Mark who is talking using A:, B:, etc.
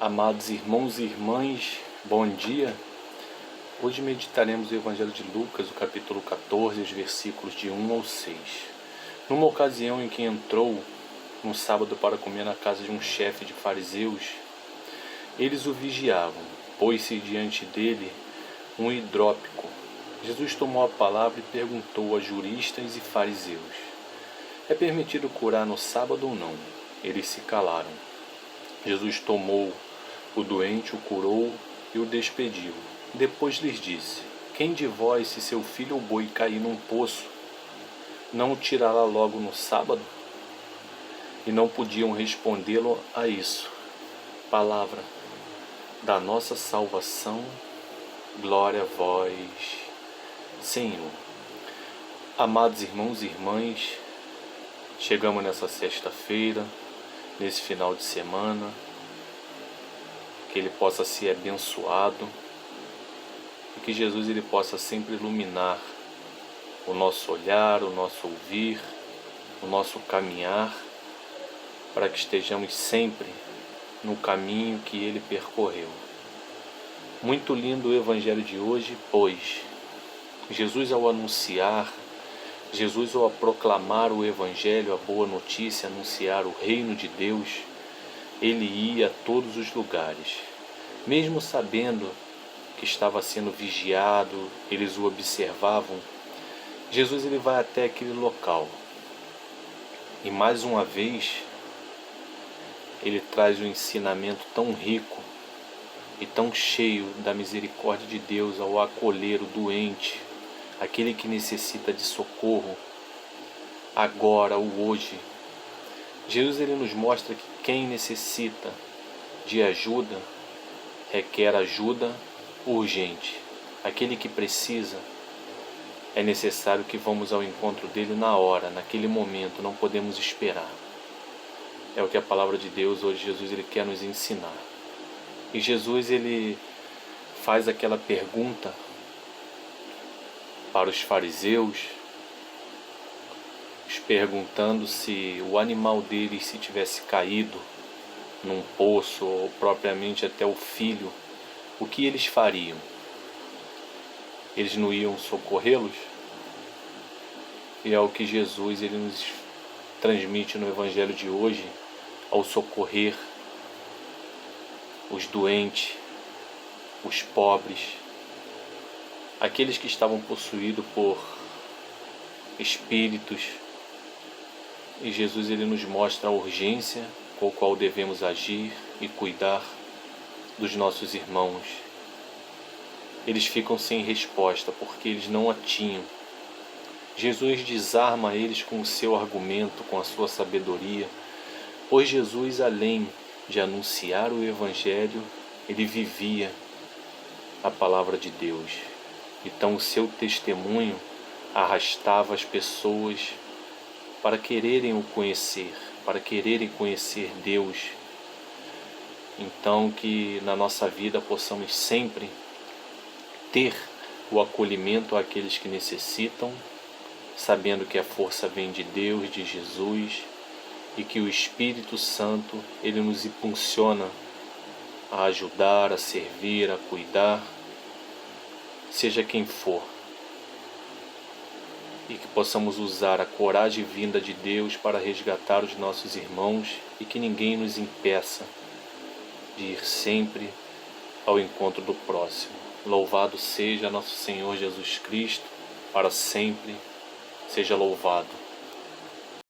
A: Amados irmãos e irmãs, bom dia. Hoje meditaremos o Evangelho de Lucas, o capítulo 14, os versículos de 1 ao 6. Numa ocasião em que entrou no sábado para comer na casa de um chefe de fariseus, eles o vigiavam. Pôs-se diante dele um hidrópico. Jesus tomou a palavra e perguntou a juristas e fariseus: é permitido curar no sábado ou não? Eles se calaram. Jesus tomou o doente, o curou e o despediu. Depois lhes disse: quem de vós, se seu filho ou boi cair num poço, não o tirará logo no sábado? E não podiam respondê-lo a isso. Palavra da nossa salvação, glória a vós, Senhor. Amados irmãos e irmãs, chegamos nessa sexta-feira, nesse final de semana, que ele possa ser abençoado e que Jesus ele possa sempre iluminar o nosso olhar, o nosso ouvir, o nosso caminhar, para que estejamos sempre no caminho que ele percorreu. Muito lindo o Evangelho de hoje, pois Jesus ao anunciar, Jesus ao proclamar o Evangelho, a boa notícia, anunciar o reino de Deus, ele ia a todos os lugares. Mesmo sabendo que estava sendo vigiado, eles o observavam, Jesus ele vai até aquele local. E mais uma vez, ele traz um ensinamento tão rico e tão cheio da misericórdia de Deus ao acolher o doente, aquele que necessita de socorro, agora ou hoje. Jesus ele nos mostra que quem necessita de ajuda requer ajuda urgente. Aquele que precisa, é necessário que vamos ao encontro dele na hora, naquele momento, não podemos esperar. É o que a palavra de Deus hoje, Jesus ele quer nos ensinar. E Jesus ele faz aquela pergunta para os fariseus, perguntando se o animal deles se tivesse caído num poço ou propriamente até o filho, o que eles fariam? Eles não iam socorrê-los? E é o que Jesus ele nos transmite no Evangelho de hoje, ao socorrer os doentes, os pobres, aqueles que estavam possuídos por espíritos. E Jesus ele nos mostra a urgência com a qual devemos agir e cuidar dos nossos irmãos. Eles ficam sem resposta porque eles não a tinham. Jesus desarma eles com o seu argumento, com a sua sabedoria, pois Jesus, além de anunciar o Evangelho, ele vivia a palavra de Deus. Então o seu testemunho arrastava as pessoas para quererem o conhecer, para quererem conhecer Deus. Então que na nossa vida possamos sempre ter o acolhimento àqueles que necessitam, sabendo que a força vem de Deus, de Jesus, e que o Espírito Santo ele nos impulsiona a ajudar, a servir, a cuidar, seja quem for. E que possamos usar a coragem vinda de Deus para resgatar os nossos irmãos e que ninguém nos impeça de ir sempre ao encontro do próximo. Louvado seja nosso Senhor Jesus Cristo, para sempre seja louvado.